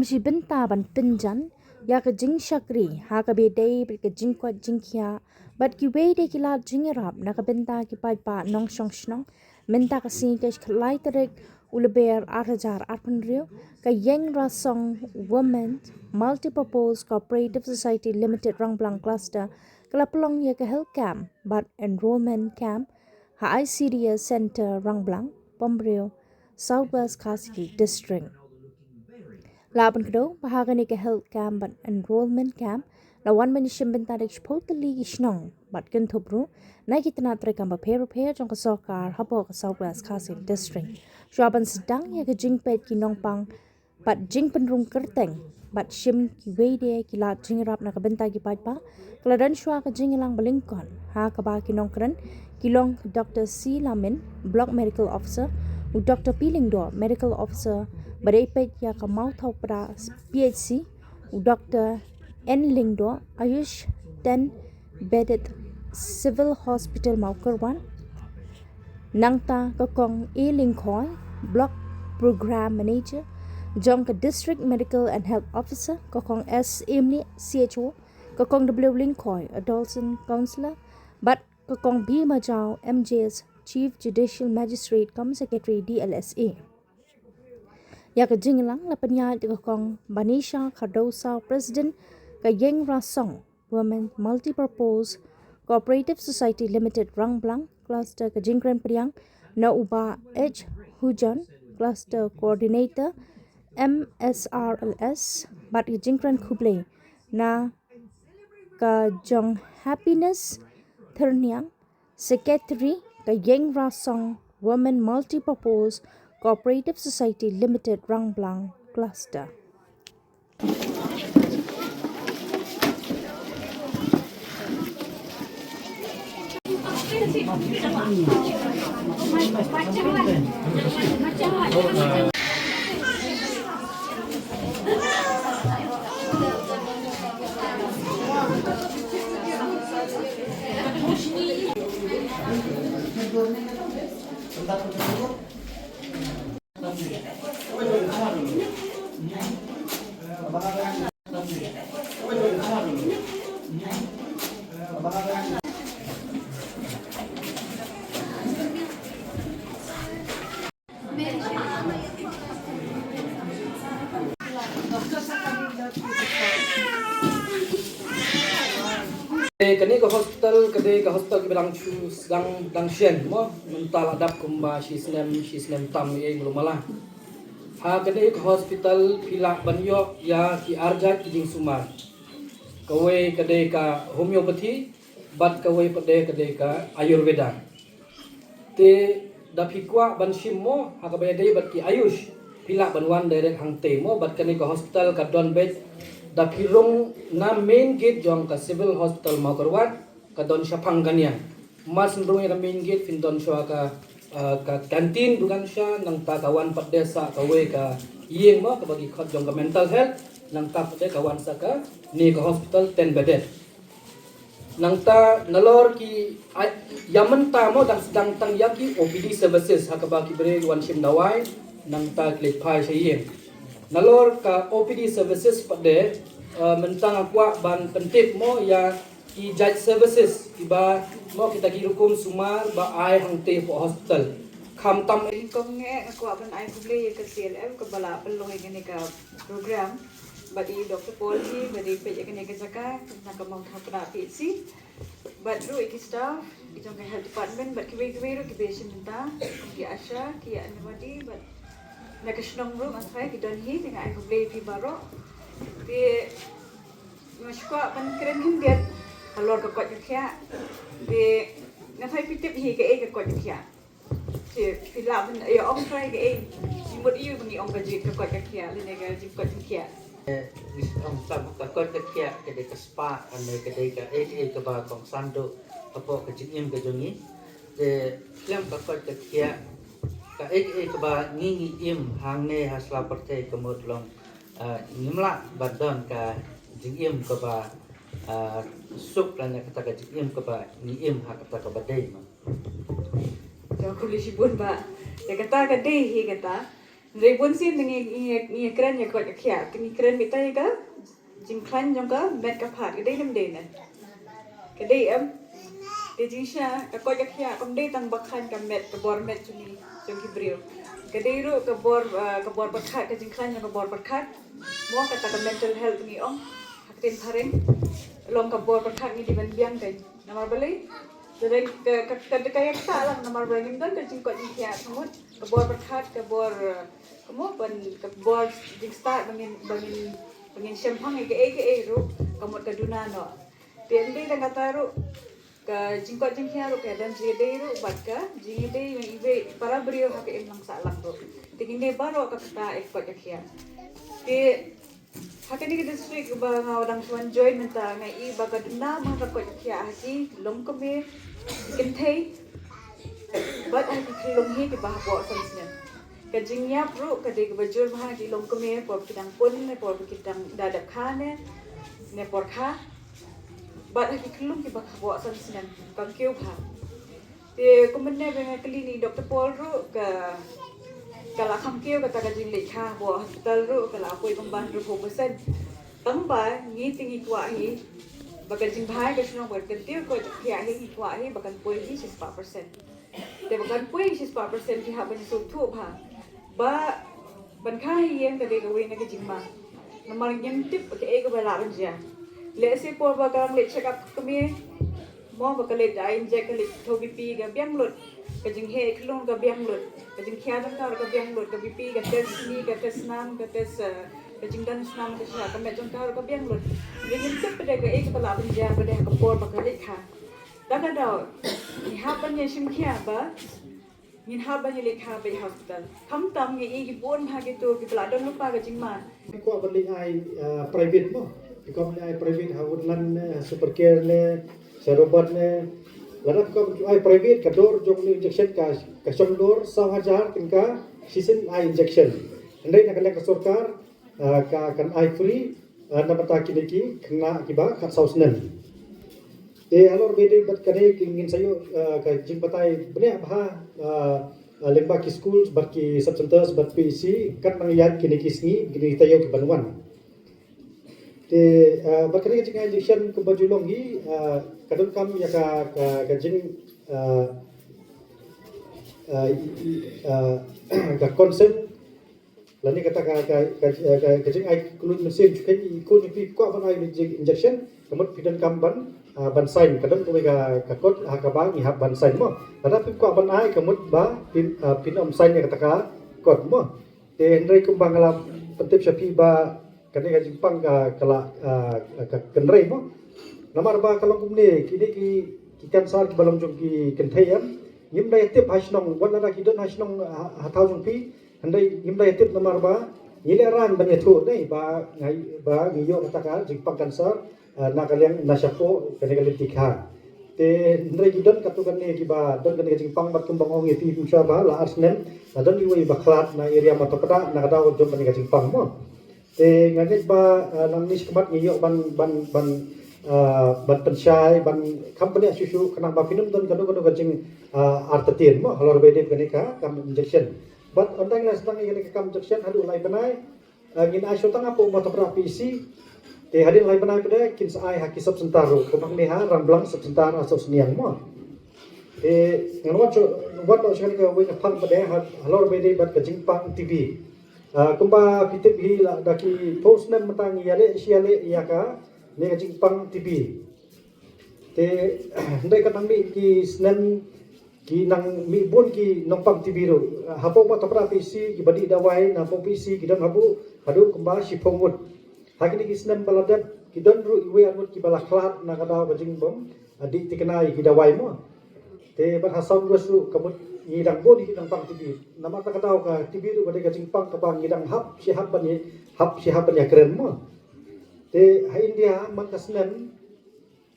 si benta ban pinjan ya ke jing shakri ha ka be dei ke jing kwat jing kya but ki we de ki la jing rap na ka benta ki pai pa nong shong shnong menta ka si ke khlai terek ulber 8,800 ka ïengrasong Women Multipurpose Cooperative Society Limited Rangblang Cluster Kalapalong ya ka health camp but enrollment camp ha ICDS Center Rangblang Pombreo Southwest Khasi District Laban kdo bahagani ke health camp but enrollment camp lawan menishim bentarik spotali Shnong but kan thobru na kitna trekam ba phero jong ka sokar habo ka Southwest Khasi District Shuaban sedang ya ke jingpet ki nongpang but jing penrung kerteng but shim ki weide ki la jingrap na ka benta ki pa kladan shwa ka jingilang balingkon ha ka ba ki nongkren kilong Dr. C Lamin Block Medical Officer u Dr. Pilingdo Medical Officer Berepet ya ka mau thau pra PHC u Dr. N Lingdo Ayush 10 bedded civil hospital Maukarwan Nangta kakong E Lingkhoy Block Program Manager Jong ka District Medical and Health Officer kakong S Imni CHO kakong W Lingkhoy Adolescent Counselor but kakong B Majao MJS Chief Judicial Magistrate cum Secretary DLSA ya ka jinglang la panya de kong Banisha Cardosa President ka ïengrasong Women Multipurpose Cooperative Society Limited Rangblang Cluster ka jingkren priang na uba H Hujan Cluster Coordinator MSRLS bat ka jingkren Kublai na ka jong Happiness Therniang Secretary ka ïengrasong Women Multipurpose Cooperative Society Limited Rangblang Cluster. Kani ke hospital ke bilang chu dang sien mo mental adap kumba sisnem tam ye ngulumala ha kani ke hospital pila banyo ya ki arjat ki jing sumar kawe kade ka homeopathy bat kawe kade ka ayurveda te dapikwa ban simmo ha ka bayade bat ki ayush pila banwan direct hang te mo bat kani ke hospital ka don bed da pirong na main gate jong ka civil hospital Maukarwan ka don syapang kanya mas ndrung ka main gate fin don sya ka kantin dukan sya nang ta kawan pat desa kawe ka yeng mo ka bagi khot jong ka mental health nang ta pat kawan sa ka ni ka hospital 10 bedded nang ta nalor ki yaman ta mo dang sedang tang yaki OPD services ha ka bagi bre wan sim dawai nang ta klik phai sayeng nalor ka OPD services pada mentang akwa ban pentip mo ya ki judge services iba mo kita kirukun sumar ba ai hangte po hospital kham tam kong nge akwa ban ai kuble ka CLM ka bala pelong ngene ka program badi Dr. Polji badi pe ngene ka jaka na ka mong thapra PC but ru iki staff itong ka health department but kiwe ro ki patient ta ki asha ki anwadi but nak Shnong room asai ki don hi dengan ai kuble pi baro di maskwa ban keren him dia alor ka kot kya di ngai pitip hi ka e ka kot kya ti pila ban ya ong try ka e mut iu bani ong ka ji ka kot kya le ne ka ji kot kya ong ta ka kot kya ke de ka spa an ne ke de ka e ka ba kong sando apo ka jim ka jongi de film ka kot kya ka ka ba ngi im hang ne hasla parte ka modlong ngimla badon ka jingim ka ba sup lan kata ka jingim ka ba ngim ha kata ka badai ma jo kulishi bun ba ya kata ka dei hi kata Ribun sih dengan keren ya kot kia, dengan keren kita ya ka, jingklan jong ka, met ka pat, kedai nem deh na, kedai dia jingsha, kot kia, kedai tang bakhan ka met, kebor met cumi, cumi brio, kedai ru kebor berkat, ke jingklan jong kebor berkat, mau kata ka mental health ni hakin tharing, long kebor berkat ni di biang kai, nama beli. Jadi kaya kita lah nomor berani dan kejingkot jingkia semut kebor berkat kebor kebor jing start bangin sempang ke ru kamut keduna no. Tiada dan kata ru ke jingkot jingkia ru ke dan jadi ru batka jingi yang ibe para beriu hak lang salah ru. Tingin dia baru kata ekot jingkia. Ti hak ini kita sering bang orang tuan join minta ngai baga duna mah kot jingkia haki long kami Ikan thai, but I can long he ke bah buat sensnya. Kajingnya pro kadai ke bajur bah di long keme por kidang pun ne por kidang dadak khane ne por kha. But I can long ke bah buat sensnya. Kang kêu bah. Thì comment ne dengan klinik Dr. Paul ru ke kalau kang kêu kata kajing lekha buat hospital ru kalau apa yang ban 20%. Tambah ni tinggi kuat hi. Bagan jing bahai ke Shnong buat kentil ko kia hi kuat hi bagan poi hi 4%. Te bagan poi 4% ki ha ban so tu ba. Ba ban khai yen ka de ko we na ke jing ma. Nomor nyem tip ke e ko bala ban ja. Le se por bagan le check up kami mo ba ka le dai inject ka le thobi pi ga biang lut ka jing he klong ka biang lut ka jing khia dan ka biang lut ka pi ka test ni ka test nam ka test kajing dan senam ke siapa macam kau kau biang lut, jadi setiap pada ke kepala penjara pada kepor bakal lekha, dah ada, ni habannya simkia ba, ni habannya lekha be hospital, kam tam ni igi pun hagi tu kepala dan lupa kajing man. Kau beli ai private mo, kau beli ai private hawulan super care ne, serobat ne, lalu kau ai private kador jom ni injection ka somdor 1,000 tingka season ai injection, andai nak kena ke sorkar kan ai free nama tak kini kena kiba kat sausnen. Alor bede bat kare ingin sayo ka jingpatai bene bah lemba ki schools bat ki sub centers bat PC kan mangyat kini kisngi kini tayo ki banwan. Bat kare jing injection ke bajulong hi kadon kam ya ka jing ka consent Lani kata kajing ai kulit mesin juga ikut nyepi kuat ban ai injection kemudian pidan kamban ban sign kadang tu mereka kakot hakabang ihap ban sign mo kada pi kuat ban ai kemudian ba pin sign yang kata kot mo te hendrai kumbang ala pentip sapi ba kane kajing pang kala kenrei mo namar ba kalau kumne kini ki kansar ki balong jong ki kenthayam yim dai tip hasnong wala da ki don hasnong hatau jong pi Andai imbai tip nomor ba, nilai ran banyak tu ni ba ngiyo katakan jingpang kanser nak kalian nasyapo kena kalian tikha. Te ndai gidon katukan ni kiba don kena jingpang bat kembang ong iti pusha ba la arsnen don iwai baklat na area matopada nak ada jom kena jingpang mo. Te ngani ba nangnis kemat ngiyo ban pensyai ban company susu kena ba finum don kadu kajing artatin mo halor bede kena kam injection. But ondang lah sedang ingin kekam injection hadu lai benai ngin ai shotang apa motor PC te hadin lai benai pada kin sai haki sub sentaru kemak neha ramblang sub sentaru asal seniang mo ngan wat sekali ke wing pang pada halor bede bat kejingpang TV kumba pitip hi la daki post nem matang yale siale yaka ne kejingpang TV te ndai katang mi ki snen ki nang mi bun ki nompang tibiru hapo ma topra PC ki badi dawai na po PC ki don habu hadu kumba sipomut hagini ki snem baladat ki don ru iwe anut ki balaklat na kada bajing bom adi tikenai ki dawai mo te ban hasam gosu kamut ngidang bodi ki nompang tibi nama ta kada ka tibiru badi ka jingpang ka bang ngidang hap si haban ya keren mo te ha India man kasnem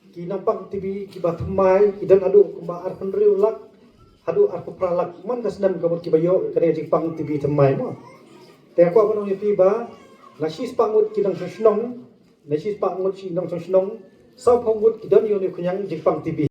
ki nompang tibi ki batumai ki don hadu kumba arpan riulak hadu aku pralak man kasnam kamut kibayo kare jingpang TV temai mo te aku apa nong yepi ba nasis pangut kidang Shnong nasis pangut si nong Shnong sau pangut kidon yo ni kunyang jingpang TV